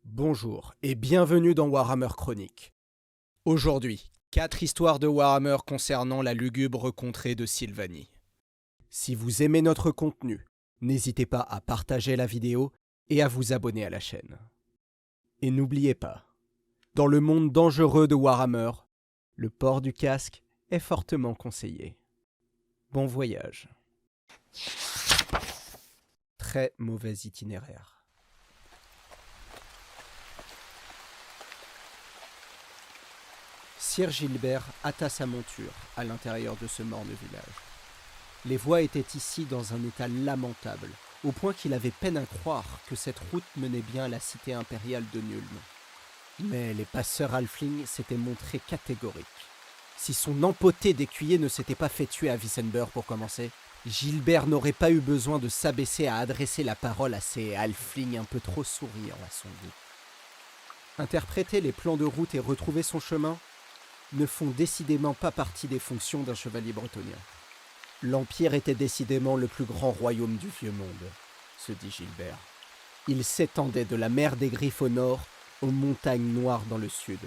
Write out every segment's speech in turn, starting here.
Bonjour et bienvenue dans Warhammer Chronique. Aujourd'hui, 4 histoires de Warhammer concernant la lugubre contrée de Sylvanie. Si vous aimez notre contenu, n'hésitez pas à partager la vidéo et à vous abonner à la chaîne. Et n'oubliez pas, dans le monde dangereux de Warhammer, le port du casque est fortement conseillé. Bon voyage. Très mauvais itinéraire. Sir Gilbert hâta sa monture à l'intérieur de ce morne village. Les voies étaient ici dans un état lamentable, au point qu'il avait peine à croire que cette route menait bien à la cité impériale de Nuln. Mais les passeurs halflings s'étaient montrés catégoriques. Si son empoté d'écuyer ne s'était pas fait tuer à Wissembourg pour commencer, Gilbert n'aurait pas eu besoin de s'abaisser à adresser la parole à ces halflings un peu trop souriants à son goût. Interpréter les plans de route et retrouver son chemin ne font décidément pas partie des fonctions d'un chevalier bretonien. L'Empire était décidément le plus grand royaume du vieux monde, se dit Gilbert. Il s'étendait de la mer des Griffes au nord aux montagnes noires dans le sud.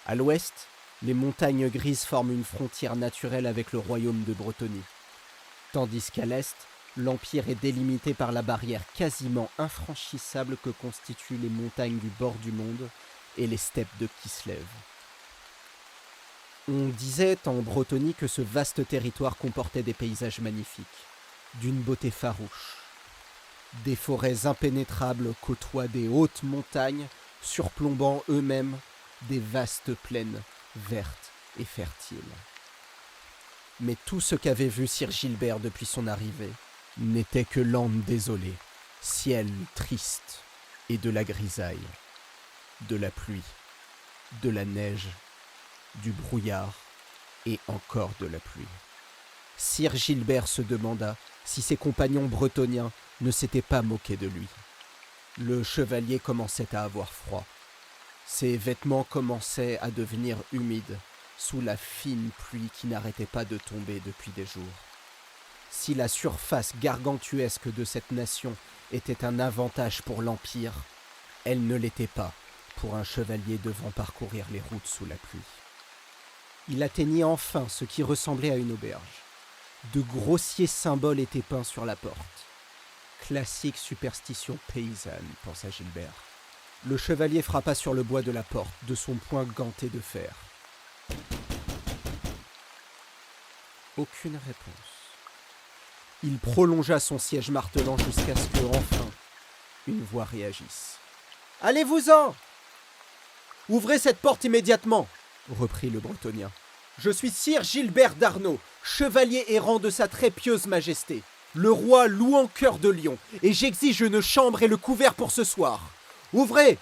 À l'ouest, les montagnes grises forment une frontière naturelle avec le royaume de Bretonie, tandis qu'à l'est, l'Empire est délimité par la barrière quasiment infranchissable que constituent les montagnes du bord du monde et les steppes de Kislev. On disait en Bretonie que ce vaste territoire comportait des paysages magnifiques, d'une beauté farouche. Des forêts impénétrables côtoient des hautes montagnes, surplombant eux-mêmes des vastes plaines vertes et fertiles. Mais tout ce qu'avait vu Sir Gilbert depuis son arrivée n'était que lande désolée, ciel triste et de la grisaille, de la pluie, de la neige, du brouillard et encore de la pluie. Sir Gilbert se demanda si ses compagnons bretoniens ne s'étaient pas moqués de lui. Le chevalier commençait à avoir froid. Ses vêtements commençaient à devenir humides sous la fine pluie qui n'arrêtait pas de tomber depuis des jours. Si la surface gargantuesque de cette nation était un avantage pour l'Empire, elle ne l'était pas pour un chevalier devant parcourir les routes sous la pluie. Il atteignit enfin ce qui ressemblait à une auberge. De grossiers symboles étaient peints sur la porte. Classique superstition paysanne, pensa Gilbert. Le chevalier frappa sur le bois de la porte de son poing ganté de fer. Aucune réponse. Il prolongea son siège martelant jusqu'à ce que, enfin, une voix réagisse. « Allez-vous-en ! Ouvrez cette porte immédiatement !» reprit le bretonien. « Je suis Sir Gilbert d'Arnaud, chevalier errant de sa très pieuse majesté, le roi louant cœur de lion, et j'exige une chambre et le couvert pour ce soir. Ouvrez !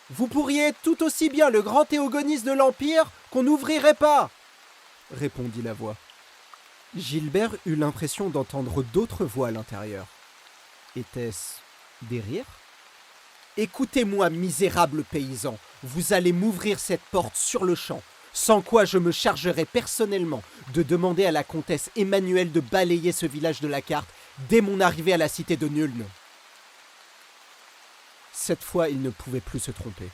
Vous pourriez être tout aussi bien le grand théogoniste de l'Empire qu'on n'ouvrirait pas !» répondit la voix. Gilbert eut l'impression d'entendre d'autres voix à l'intérieur. Était-ce des rires ? « Écoutez-moi, misérable paysan, vous allez m'ouvrir cette porte sur le champ, sans quoi je me chargerai personnellement de demander à la comtesse Emmanuelle de balayer ce village de la carte dès mon arrivée à la cité de Nuln. » Cette fois, il ne pouvait plus se tromper.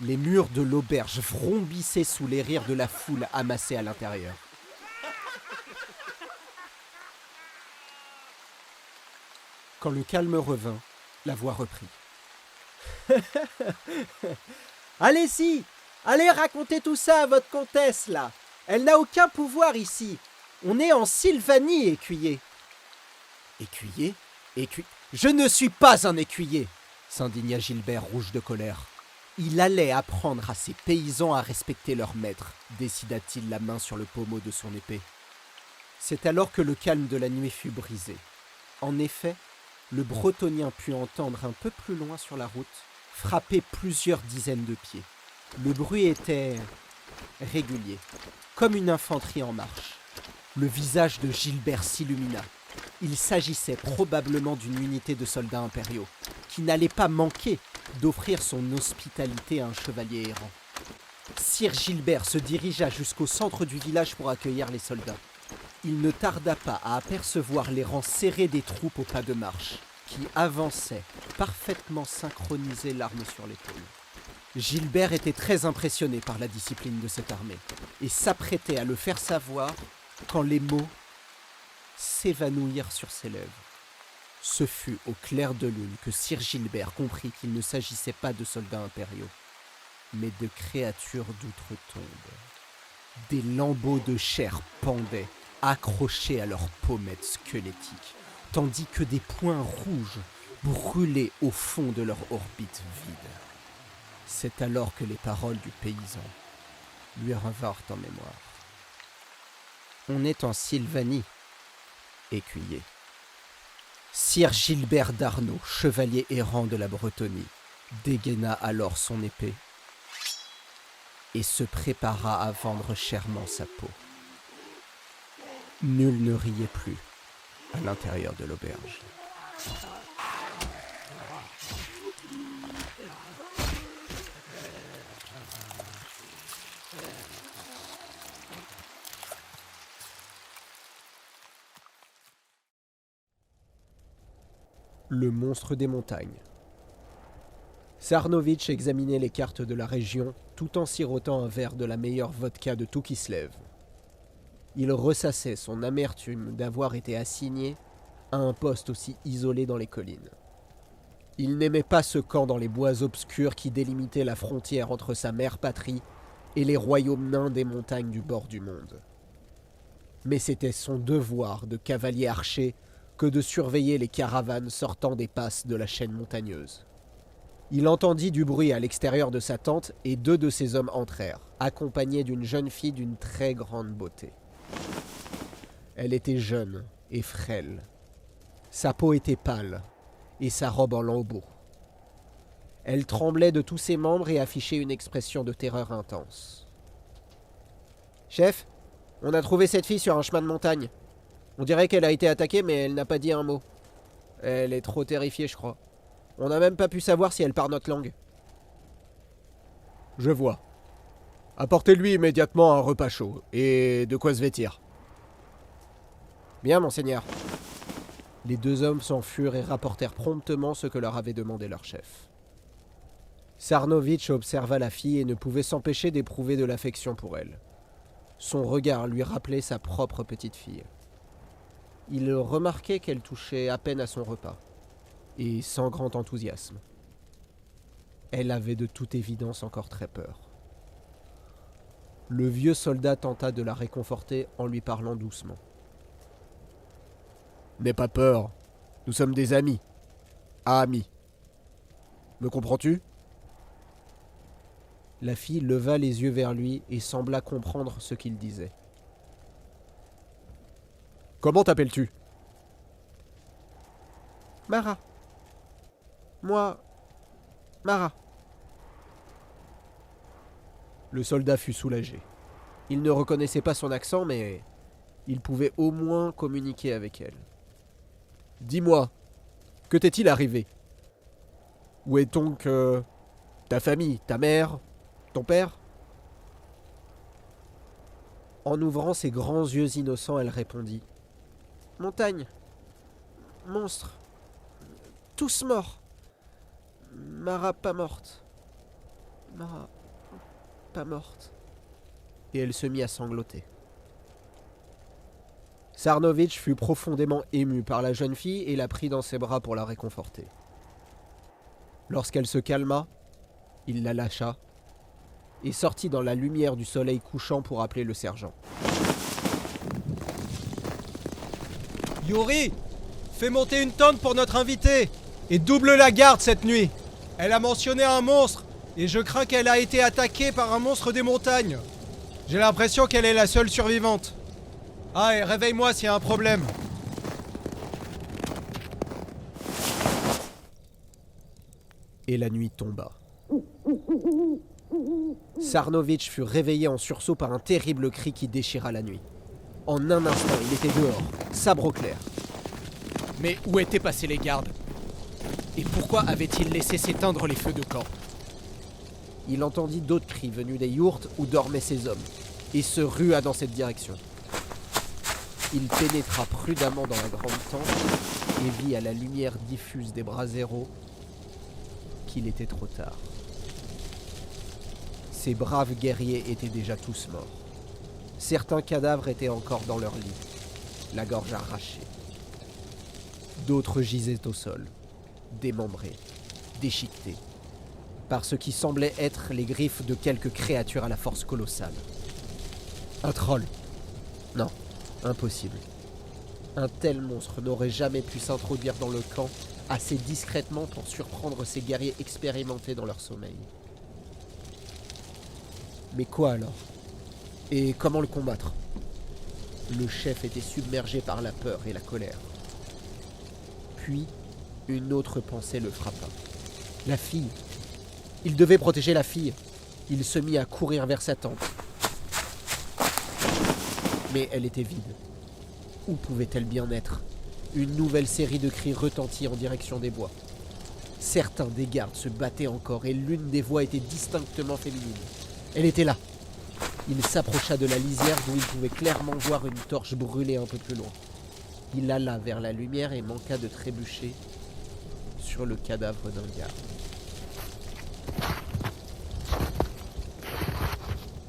Les murs de l'auberge vrombissaient sous les rires de la foule amassée à l'intérieur. Quand le calme revint, la voix reprit. « Allez-y, allez raconter tout ça à votre comtesse, là. Elle n'a aucun pouvoir ici. On est en Sylvanie, écuyer. » « Écuyer ? Je ne suis pas un écuyer !» s'indigna Gilbert rouge de colère. Il allait apprendre à ses paysans à respecter leur maître, décida-t-il la main sur le pommeau de son épée. C'est alors que le calme de la nuit fut brisé. En effet, le bretonien put entendre un peu plus loin sur la route frapper plusieurs dizaines de pieds. Le bruit était régulier, comme une infanterie en marche. Le visage de Gilbert s'illumina. Il s'agissait probablement d'une unité de soldats impériaux, qui n'allait pas manquer d'offrir son hospitalité à un chevalier errant. Sir Gilbert se dirigea jusqu'au centre du village pour accueillir les soldats. Il ne tarda pas à apercevoir les rangs serrés des troupes au pas de marche, qui avançaient parfaitement synchronisé, l'arme sur l'épaule. Gilbert était très impressionné par la discipline de cette armée et s'apprêtait à le faire savoir quand les mots s'évanouirent sur ses lèvres. Ce fut au clair de lune que Sir Gilbert comprit qu'il ne s'agissait pas de soldats impériaux, mais de créatures d'outre-tombe. Des lambeaux de chair pendaient, accrochés à leurs pommettes squelettiques, tandis que des points rouges brûlaient au fond de leur orbite vide. C'est alors que les paroles du paysan lui revinrent en mémoire. On est en Sylvanie, écuyer. Sir Gilbert d'Arnaud, chevalier errant de la Bretonie, dégaina alors son épée et se prépara à vendre chèrement sa peau. Nul ne riait plus à l'intérieur de l'auberge. Le monstre des montagnes. Sarnovitch examinait les cartes de la région tout en sirotant un verre de la meilleure vodka de tout Kislev. Il ressassait son amertume d'avoir été assigné à un poste aussi isolé dans les collines. Il n'aimait pas ce camp dans les bois obscurs qui délimitaient la frontière entre sa mère patrie et les royaumes nains des montagnes du bord du monde. Mais c'était son devoir de cavalier archer que de surveiller les caravanes sortant des passes de la chaîne montagneuse. Il entendit du bruit à l'extérieur de sa tente et 2 de ses hommes entrèrent, accompagnés d'une jeune fille d'une très grande beauté. Elle était jeune et frêle. Sa peau était pâle et sa robe en lambeaux. Elle tremblait de tous ses membres et affichait une expression de terreur intense. « Chef, on a trouvé cette fille sur un chemin de montagne. On dirait qu'elle a été attaquée, mais elle n'a pas dit un mot. Elle est trop terrifiée, je crois. On n'a même pas pu savoir si elle parle notre langue. » « Je vois. Apportez-lui immédiatement un repas chaud, et de quoi se vêtir. » »« Bien, monseigneur. » Les 2 hommes s'en furent et rapportèrent promptement ce que leur avait demandé leur chef. Sarnovitch observa la fille et ne pouvait s'empêcher d'éprouver de l'affection pour elle. Son regard lui rappelait sa propre petite fille. Il remarquait qu'elle touchait à peine à son repas, et sans grand enthousiasme. Elle avait de toute évidence encore très peur. Le vieux soldat tenta de la réconforter en lui parlant doucement. « N'aie pas peur, nous sommes des amis. Amis. Me comprends-tu » La fille leva les yeux vers lui et sembla comprendre ce qu'il disait. « Comment t'appelles-tu »« Mara. Moi, Mara. » Le soldat fut soulagé. Il ne reconnaissait pas son accent, mais il pouvait au moins communiquer avec elle. « Dis-moi, que t'est-il arrivé ? Où est donc ta famille, ta mère, ton père ?» En ouvrant ses grands yeux innocents, elle répondit. « Montagne, monstre, tous morts. Mara pas morte. Mara pas morte. » Et elle se mit à sangloter. Sarnovitch fut profondément ému par la jeune fille et la prit dans ses bras pour la réconforter. Lorsqu'elle se calma, il la lâcha et sortit dans la lumière du soleil couchant pour appeler le sergent. « Yuri, fais monter une tente pour notre invitée et double la garde cette nuit. Elle a mentionné un monstre et je crains qu'elle a été attaquée par un monstre des montagnes. J'ai l'impression qu'elle est la seule survivante. Ah, et réveille-moi s'il y a un problème. » Et la nuit tomba. Sarnovitch fut réveillé en sursaut par un terrible cri qui déchira la nuit. En un instant, il était dehors, sabre au clair. Mais où étaient passés les gardes ? Et pourquoi avaient-ils laissé s'éteindre les feux de camp ? Il entendit d'autres cris venus des yourtes où dormaient ses hommes, et se rua dans cette direction. Il pénétra prudemment dans la grande tente et vit à la lumière diffuse des braseros qu'il était trop tard. Ces braves guerriers étaient déjà tous morts. Certains cadavres étaient encore dans leur lit, la gorge arrachée. D'autres gisaient au sol, démembrés, déchiquetés, par ce qui semblait être les griffes de quelques créatures à la force colossale. Un troll? Non, impossible. Un tel monstre n'aurait jamais pu s'introduire dans le camp assez discrètement pour surprendre ces guerriers expérimentés dans leur sommeil. Mais quoi alors? Et comment le combattre? Le chef était submergé par la peur et la colère. Puis, une autre pensée le frappa. La fille. Il devait protéger la fille. Il se mit à courir vers sa tente. Mais elle était vide. Où pouvait-elle bien être? Une nouvelle série de cris retentit en direction des bois. Certains des gardes se battaient encore et l'une des voix était distinctement féminine. Elle était là. Il s'approcha de la lisière d'où il pouvait clairement voir une torche brûler un peu plus loin. Il alla vers la lumière et manqua de trébucher sur le cadavre d'un garde.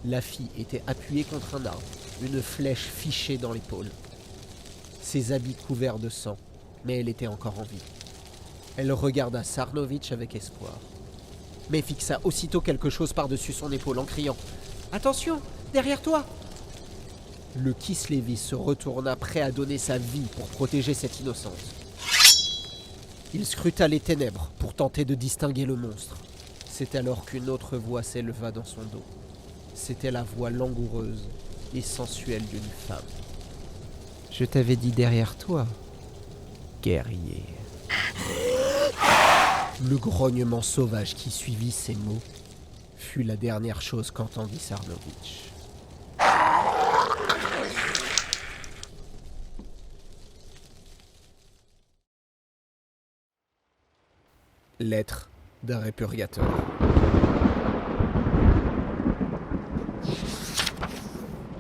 La fille était appuyée contre un arbre, une flèche fichée dans l'épaule. Ses habits couverts de sang, mais elle était encore en vie. Elle regarda Sarnovitch avec espoir, mais fixa aussitôt quelque chose par-dessus son épaule en criant « Attention, derrière toi !» Le Kislevis se retourna prêt à donner sa vie pour protéger cette innocente. Il scruta les ténèbres pour tenter de distinguer le monstre. C'est alors qu'une autre voix s'éleva dans son dos. C'était la voix langoureuse et sensuelle d'une femme. « Je t'avais dit derrière toi, guerrier. » Le grognement sauvage qui suivit ces mots fut la dernière chose qu'entendit Sarnovitch. Lettre d'un répurgateur.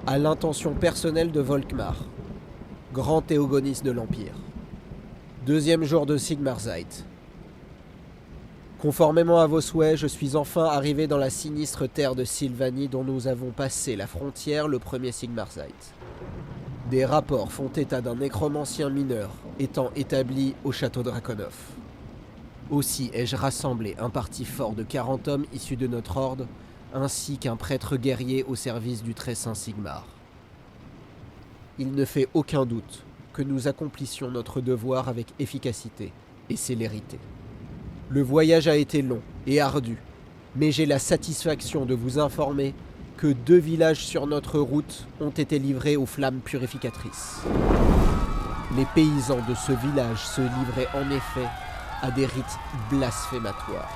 À l'intention personnelle de Volkmar, grand théogoniste de l'Empire. 2e jour de Sigmarzeit. Conformément à vos souhaits, je suis enfin arrivé dans la sinistre terre de Sylvanie dont nous avons passé la frontière le 1er Sigmarzeit. Des rapports font état d'un nécromancien mineur étant établi au château Draconov. Aussi ai-je rassemblé un parti fort de 40 hommes issus de notre horde, ainsi qu'un prêtre guerrier au service du très saint Sigmar. Il ne fait aucun doute que nous accomplissions notre devoir avec efficacité et célérité. Le voyage a été long et ardu, mais j'ai la satisfaction de vous informer que 2 villages sur notre route ont été livrés aux flammes purificatrices. Les paysans de ce village se livraient en effet à des rites blasphématoires,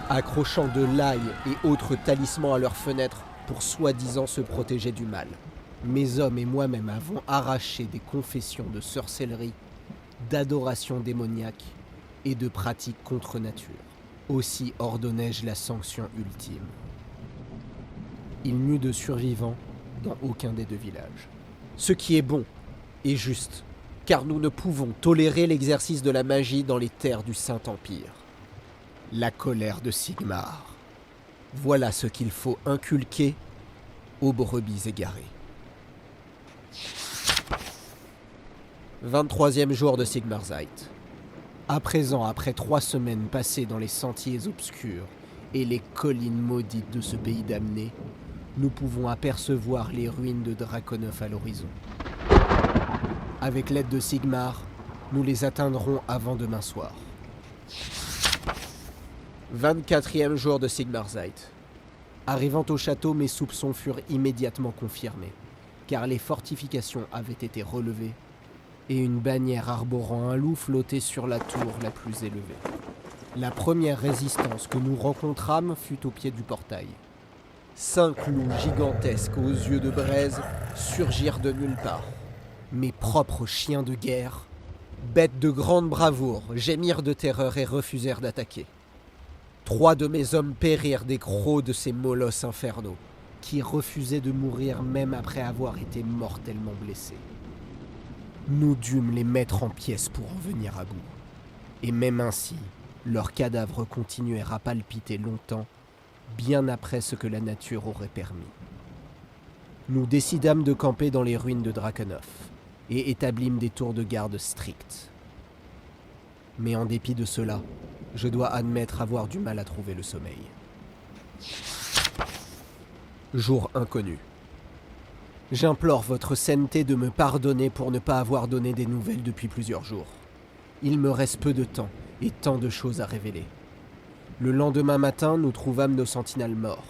accrochant de l'ail et autres talismans à leurs fenêtres pour soi-disant se protéger du mal. Mes hommes et moi-même avons arraché des confessions de sorcellerie, d'adoration démoniaque et de pratiques contre nature. Aussi ordonnai-je la sanction ultime. Il n'y eut de survivants dans aucun des 2 villages. Ce qui est bon et juste, car nous ne pouvons tolérer l'exercice de la magie dans les terres du Saint-Empire. La colère de Sigmar. Voilà ce qu'il faut inculquer aux brebis égarées. 23e jour de Sigmarzeit. À présent, après 3 semaines passées dans les sentiers obscurs et les collines maudites de ce pays damné, nous pouvons apercevoir les ruines de Draconov à l'horizon. Avec l'aide de Sigmar, nous les atteindrons avant demain soir. 24e jour de Sigmarzeit. Arrivant au château, mes soupçons furent immédiatement confirmés, car les fortifications avaient été relevées et une bannière arborant un loup flottait sur la tour la plus élevée. La première résistance que nous rencontrâmes fut au pied du portail. 5 loups gigantesques aux yeux de braise surgirent de nulle part. Mes propres chiens de guerre, bêtes de grande bravoure, gémirent de terreur et refusèrent d'attaquer. 3 de mes hommes périrent des crocs de ces molosses infernaux, qui refusaient de mourir même après avoir été mortellement blessés. Nous dûmes les mettre en pièces pour en venir à bout. Et même ainsi, Leurs cadavres continuèrent à palpiter longtemps, bien après ce que la nature aurait permis. Nous décidâmes de camper dans les ruines de Drakenhof et établîmes des tours de garde strictes. Mais en dépit de cela, je dois admettre avoir du mal à trouver le sommeil. Jour inconnu. J'implore votre sainteté de me pardonner pour ne pas avoir donné des nouvelles depuis plusieurs jours. Il me reste peu de temps et tant de choses à révéler. Le lendemain matin, nous trouvâmes nos sentinelles morts,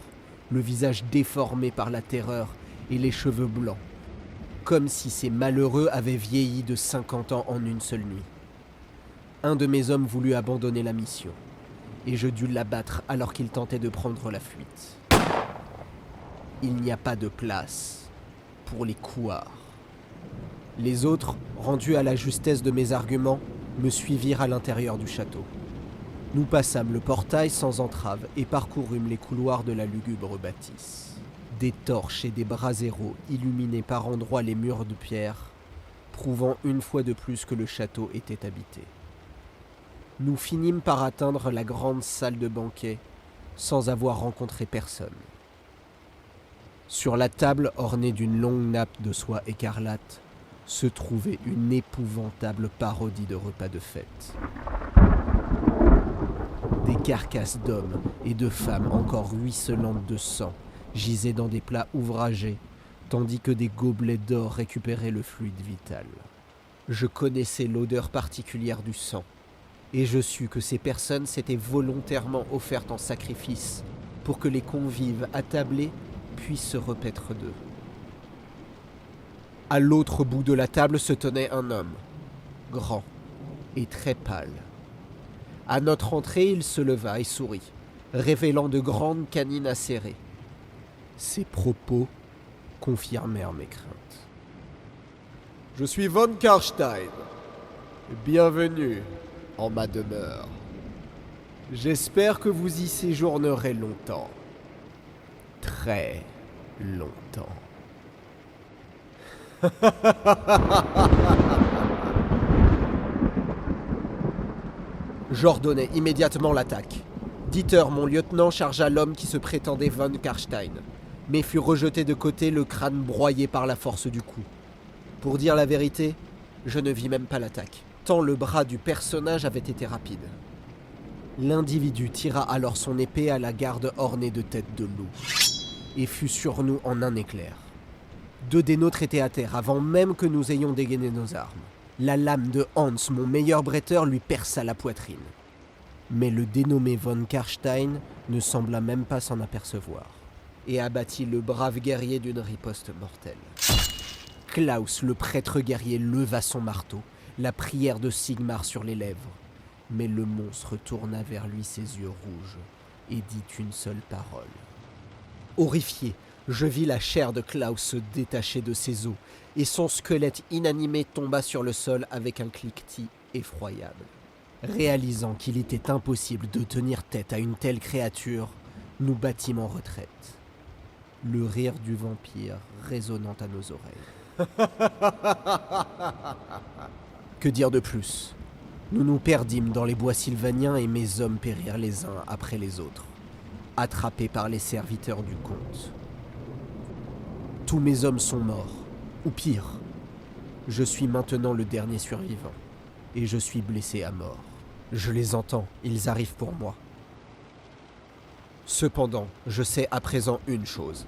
le visage déformé par la terreur et les cheveux blancs, comme si ces malheureux avaient vieilli de 50 ans en une seule nuit. Un de mes hommes voulut abandonner la mission, et je dus l'abattre alors qu'il tentait de prendre la fuite. Il n'y a pas de place pour les couards. Les autres, rendus à la justesse de mes arguments, me suivirent à l'intérieur du château. Nous passâmes le portail sans entrave et parcourûmes les couloirs de la lugubre bâtisse. Des torches et des braséros illuminaient par endroits les murs de pierre, prouvant une fois de plus que le château était habité. Nous finîmes par atteindre la grande salle de banquet sans avoir rencontré personne. Sur la table ornée d'une longue nappe de soie écarlate se trouvait une épouvantable parodie de repas de fête. Des carcasses d'hommes et de femmes encore ruisselantes de sang gisaient dans des plats ouvragés, tandis que des gobelets d'or récupéraient le fluide vital. Je connaissais l'odeur particulière du sang, et je sus que ces personnes s'étaient volontairement offertes en sacrifice pour que les convives attablés puissent se repaître d'eux. À l'autre bout de la table se tenait un homme, grand et très pâle. À notre entrée, il se leva et sourit, révélant de grandes canines acérées. Ses propos confirmèrent mes craintes. « Je suis von Karstein. Bienvenue en ma demeure. J'espère que vous y séjournerez longtemps. Très longtemps. » J'ordonnai immédiatement l'attaque. Dieter, mon lieutenant, chargea l'homme qui se prétendait von Karstein, mais fut rejeté de côté, le crâne broyé par la force du coup. Pour dire la vérité, je ne vis même pas l'attaque, tant le bras du personnage avait été rapide. L'individu tira alors son épée à la garde ornée de têtes de loup, et fut sur nous en un éclair. 2 des nôtres étaient à terre avant même que nous ayons dégainé nos armes. La lame de Hans, mon meilleur bretteur, lui perça la poitrine. Mais le dénommé von Karstein ne sembla même pas s'en apercevoir, et abattit le brave guerrier d'une riposte mortelle. Klaus, le prêtre guerrier, leva son marteau, la prière de Sigmar sur les lèvres. Mais le monstre tourna vers lui ses yeux rouges et dit une seule parole. Horrifié, je vis la chair de Klaus se détacher de ses os, et son squelette inanimé tomba sur le sol avec un cliquetis effroyable. Réalisant qu'il était impossible de tenir tête à une telle créature, nous battîmes en retraite, le rire du vampire résonnant à nos oreilles. Que dire de plus ? Nous nous perdîmes dans les bois sylvaniens et mes hommes périrent les uns après les autres, attrapés par les serviteurs du comte. Tous mes hommes sont morts, ou pire, je suis maintenant le dernier survivant, et je suis blessé à mort. Je les entends, ils arrivent pour moi. Cependant, je sais à présent une chose.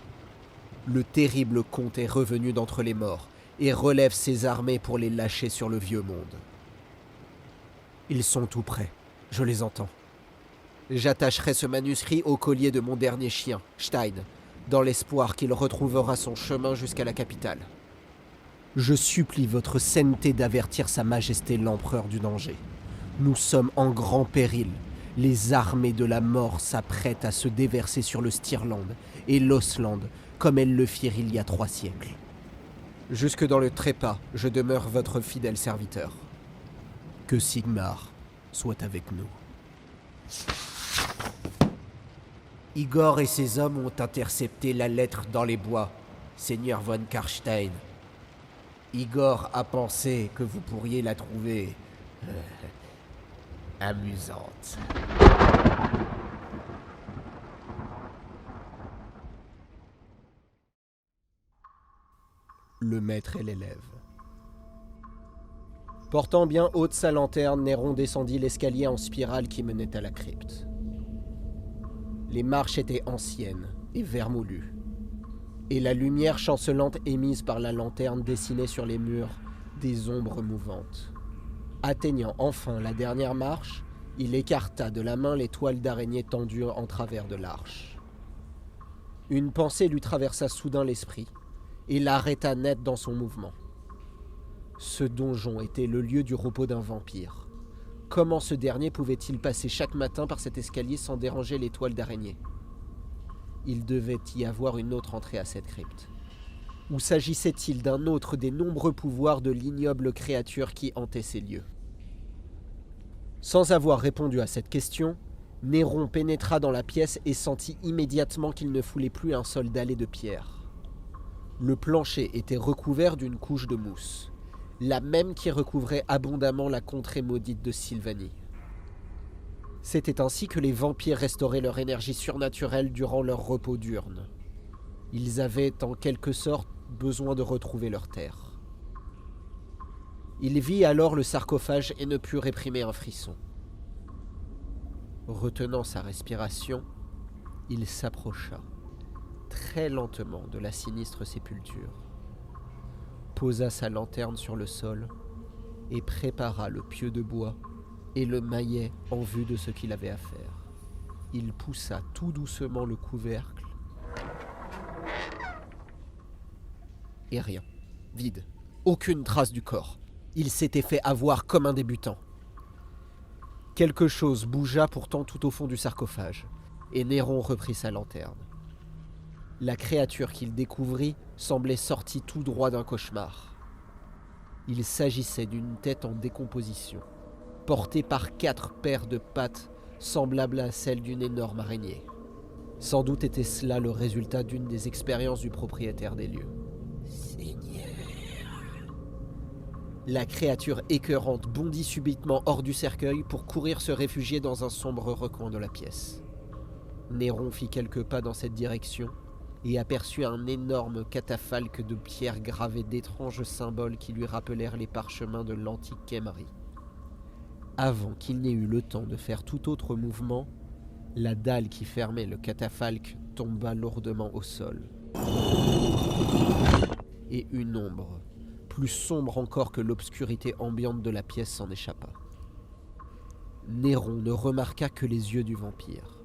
Le terrible comte est revenu d'entre les morts, et relève ses armées pour les lâcher sur le vieux monde. Ils sont tout prêts, je les entends. J'attacherai ce manuscrit au collier de mon dernier chien, Stein, dans l'espoir qu'il retrouvera son chemin jusqu'à la capitale. Je supplie votre sainteté d'avertir Sa Majesté l'Empereur du danger. Nous sommes en grand péril. Les armées de la mort s'apprêtent à se déverser sur le Stirland et l'Osland, comme elles le firent il y a 3 siècles. Jusque dans le trépas, je demeure votre fidèle serviteur. Que Sigmar soit avec nous. Igor et ses hommes ont intercepté la lettre dans les bois, Seigneur von Karstein. Igor a pensé que vous pourriez la trouver amusante. Le maître et l'élève. Portant bien haute sa lanterne, Néron descendit l'escalier en spirale qui menait à la crypte. Les marches étaient anciennes et vermoulues, et la lumière chancelante émise par la lanterne dessinait sur les murs des ombres mouvantes. Atteignant enfin la dernière marche, il écarta de la main les toiles d'araignée tendues en travers de l'arche. Une pensée lui traversa soudain l'esprit et l'arrêta net dans son mouvement. Ce donjon était le lieu du repos d'un vampire. Comment ce dernier pouvait-il passer chaque matin par cet escalier sans déranger les toiles d'araignée ? Il devait y avoir une autre entrée à cette crypte. Ou s'agissait-il d'un autre des nombreux pouvoirs de l'ignoble créature qui hantait ces lieux ? Sans avoir répondu à cette question, Néron pénétra dans la pièce et sentit immédiatement qu'il ne foulait plus un sol dallé de pierre. Le plancher était recouvert d'une couche de mousse, la même qui recouvrait abondamment la contrée maudite de Sylvanie. C'était ainsi que les vampires restauraient leur énergie surnaturelle durant leur repos diurne. Ils avaient en quelque sorte besoin de retrouver leur terre. Il vit alors le sarcophage et ne put réprimer un frisson. Retenant sa respiration, il s'approcha très lentement de la sinistre sépulture, posa sa lanterne sur le sol et prépara le pieu de bois et le maillet en vue de ce qu'il avait à faire. Il poussa tout doucement le couvercle et rien, vide, aucune trace du corps. Il s'était fait avoir comme un débutant. Quelque chose bougea pourtant tout au fond du sarcophage, et Néron reprit sa lanterne. La créature qu'il découvrit semblait sortie tout droit d'un cauchemar. Il s'agissait d'une tête en décomposition, portée par 4 paires de pattes semblables à celles d'une énorme araignée. Sans doute était cela le résultat d'une des expériences du propriétaire des lieux. Seigneur. La créature écœurante bondit subitement hors du cercueil pour courir se réfugier dans un sombre recoin de la pièce. Néron fit quelques pas dans cette direction et aperçut un énorme catafalque de pierre gravée d'étranges symboles qui lui rappelèrent les parchemins de l'antique Khemri. Avant qu'il n'ait eu le temps de faire tout autre mouvement, la dalle qui fermait le catafalque tomba lourdement au sol. Et une ombre, plus sombre encore que l'obscurité ambiante de la pièce, s'en échappa. Néron ne remarqua que les yeux du vampire.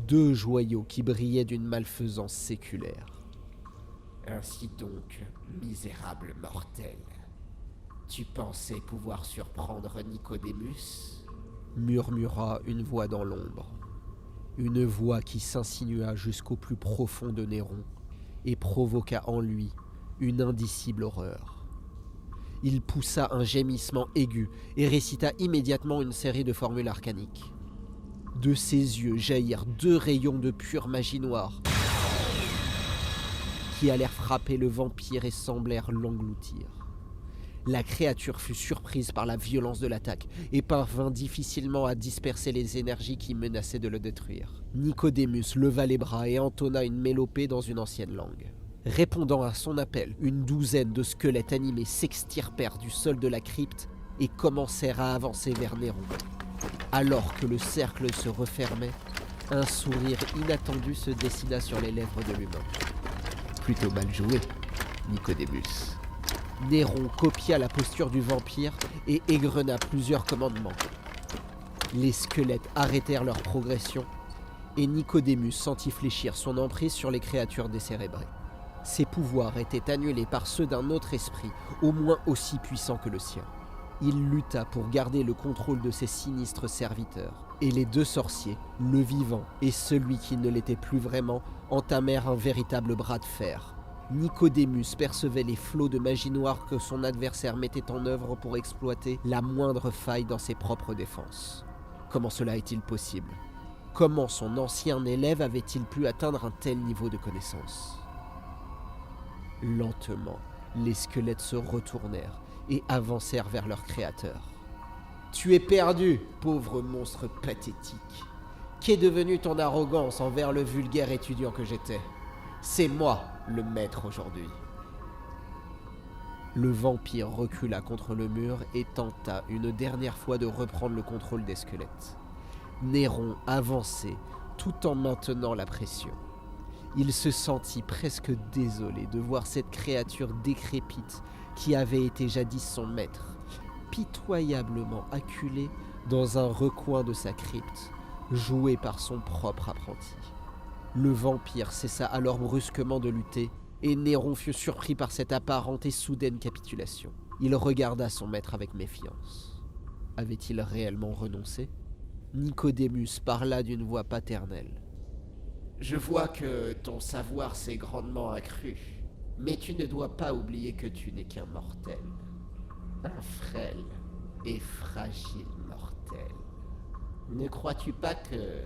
2 joyaux qui brillaient d'une malfaisance séculaire. Ainsi donc, misérable mortel, tu pensais pouvoir surprendre Nicodémus ? Murmura une voix dans l'ombre. Une voix qui s'insinua jusqu'au plus profond de Néron et provoqua en lui une indicible horreur. Il poussa un gémissement aigu et récita immédiatement une série de formules arcaniques. De ses yeux jaillirent 2 rayons de pure magie noire qui allèrent frapper le vampire et semblèrent l'engloutir. La créature fut surprise par la violence de l'attaque et parvint difficilement à disperser les énergies qui menaçaient de le détruire. Nicodémus leva les bras et entonna une mélopée dans une ancienne langue. Répondant à son appel, une 12aine de squelettes animés s'extirpèrent du sol de la crypte et commencèrent à avancer vers Néron. Alors que le cercle se refermait, un sourire inattendu se dessina sur les lèvres de l'humain. Plutôt mal joué, Nicodémus. Néron copia la posture du vampire et égrena plusieurs commandements. Les squelettes arrêtèrent leur progression et Nicodémus sentit fléchir son emprise sur les créatures décérébrées. Ses pouvoirs étaient annulés par ceux d'un autre esprit, au moins aussi puissant que le sien. Il lutta pour garder le contrôle de ses sinistres serviteurs, et les 2 sorciers, le vivant et celui qui ne l'était plus vraiment, entamèrent un véritable bras de fer. Nicodémus percevait les flots de magie noire que son adversaire mettait en œuvre pour exploiter la moindre faille dans ses propres défenses. Comment cela est-il possible ? Comment son ancien élève avait-il pu atteindre un tel niveau de connaissance ? Lentement, les squelettes se retournèrent et avancèrent vers leur créateur. Tu es perdu, pauvre monstre pathétique. Qu'est devenue ton arrogance envers le vulgaire étudiant que j'étais? C'est moi, le maître aujourd'hui. Le vampire recula contre le mur et tenta une dernière fois de reprendre le contrôle des squelettes. Néron avançait tout en maintenant la pression. Il se sentit presque désolé de voir cette créature décrépite qui avait été jadis son maître, pitoyablement acculé dans un recoin de sa crypte, joué par son propre apprenti. Le vampire cessa alors brusquement de lutter, et Néron fut surpris par cette apparente et soudaine capitulation. Il regarda son maître avec méfiance. Avait-il réellement renoncé? Nicodémus parla d'une voix paternelle. « Je vois que ton savoir s'est grandement accru, mais tu ne dois pas oublier que tu n'es qu'un mortel. Un frêle et fragile mortel. Ne crois-tu pas que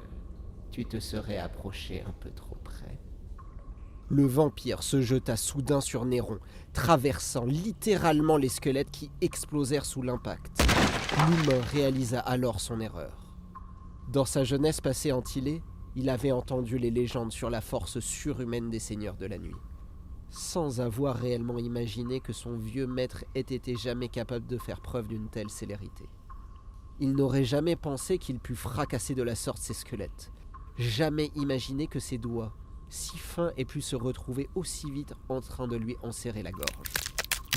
tu te serais approché un peu trop près ?» Le vampire se jeta soudain sur Néron, traversant littéralement les squelettes qui explosèrent sous l'impact. L'humain réalisa alors son erreur. Dans sa jeunesse passée en Tillée, il avait entendu les légendes sur la force surhumaine des seigneurs de la nuit, sans avoir réellement imaginé que son vieux maître ait été jamais capable de faire preuve d'une telle célérité. Il n'aurait jamais pensé qu'il pût fracasser de la sorte ses squelettes, jamais imaginé que ses doigts, si fins, aient pu se retrouver aussi vite en train de lui enserrer la gorge.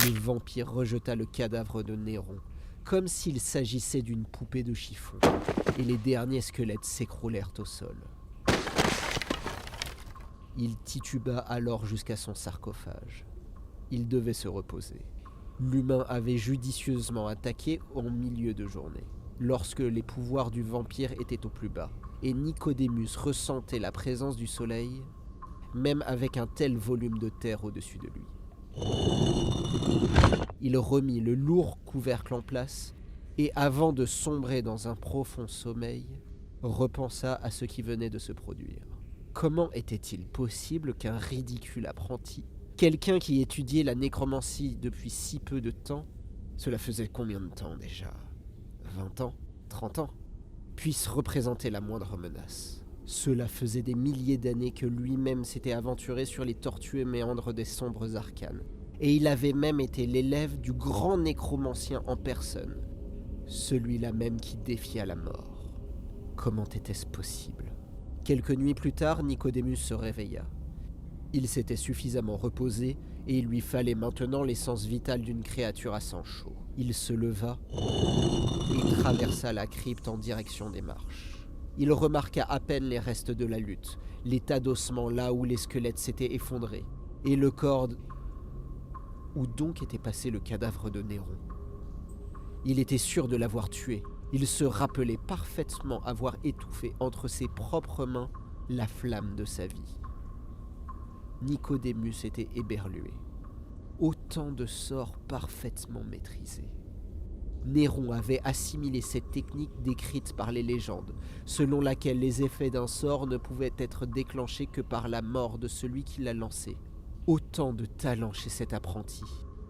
Le vampire rejeta le cadavre de Néron, comme s'il s'agissait d'une poupée de chiffon, et les derniers squelettes s'écroulèrent au sol. Il tituba alors jusqu'à son sarcophage. Il devait se reposer. L'humain avait judicieusement attaqué en milieu de journée, lorsque les pouvoirs du vampire étaient au plus bas, et Nicodémus ressentait la présence du soleil, même avec un tel volume de terre au-dessus de lui. Il remit le lourd couvercle en place, et avant de sombrer dans un profond sommeil, repensa à ce qui venait de se produire. Comment était-il possible qu'un ridicule apprenti, quelqu'un qui étudiait la nécromancie depuis si peu de temps, cela faisait combien de temps déjà? 20 ans? 30 ans? Puisse représenter la moindre menace? Cela faisait des milliers d'années que lui-même s'était aventuré sur les tortueux méandres des sombres arcanes, et il avait même été l'élève du grand nécromancien en personne, celui-là même qui défia la mort. Comment était-ce possible? Quelques nuits plus tard, Nicodémus se réveilla. Il s'était suffisamment reposé et il lui fallait maintenant l'essence vitale d'une créature à sang chaud. Il se leva et traversa la crypte en direction des marches. Il remarqua à peine les restes de la lutte, les tas d'ossements là où les squelettes s'étaient effondrés, et le corps... Où donc était passé le cadavre de Néron? Il était sûr de l'avoir tué. Il se rappelait parfaitement avoir étouffé entre ses propres mains la flamme de sa vie. Nicodémus était éberlué. Autant de sorts parfaitement maîtrisés. Néron avait assimilé cette technique décrite par les légendes, selon laquelle les effets d'un sort ne pouvaient être déclenchés que par la mort de celui qui l'a lancé. Autant de talent chez cet apprenti.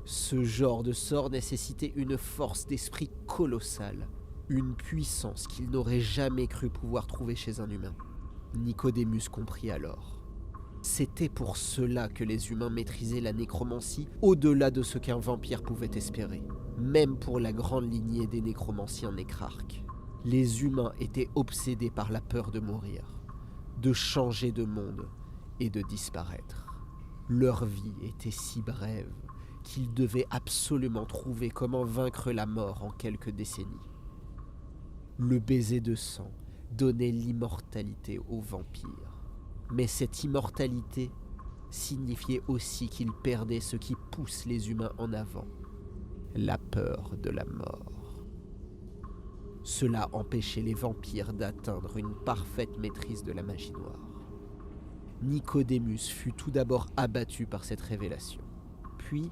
Ce genre de sort nécessitait une force d'esprit colossale, une puissance qu'il n'aurait jamais cru pouvoir trouver chez un humain. Nicodémus comprit alors. C'était pour cela que les humains maîtrisaient la nécromancie au-delà de ce qu'un vampire pouvait espérer, même pour la grande lignée des nécromanciens nécrarques. Les humains étaient obsédés par la peur de mourir, de changer de monde et de disparaître. Leur vie était si brève qu'ils devaient absolument trouver comment vaincre la mort en quelques décennies. Le baiser de sang donnait l'immortalité aux vampires. Mais cette immortalité signifiait aussi qu'ils perdaient ce qui pousse les humains en avant, la peur de la mort. Cela empêchait les vampires d'atteindre une parfaite maîtrise de la magie noire. Nicodémus fut tout d'abord abattu par cette révélation. Puis,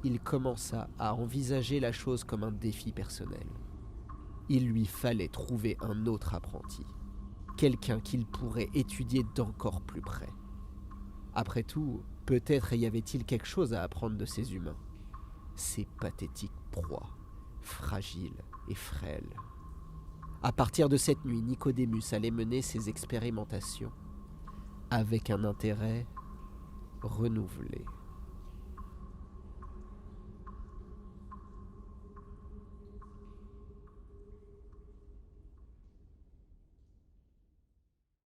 il commença à envisager la chose comme un défi personnel. Il lui fallait trouver un autre apprenti, quelqu'un qu'il pourrait étudier d'encore plus près. Après tout, peut-être y avait-il quelque chose à apprendre de ces humains, ces pathétiques proies, fragiles et frêle. À partir de cette nuit, Nicodémus allait mener ses expérimentations avec un intérêt renouvelé.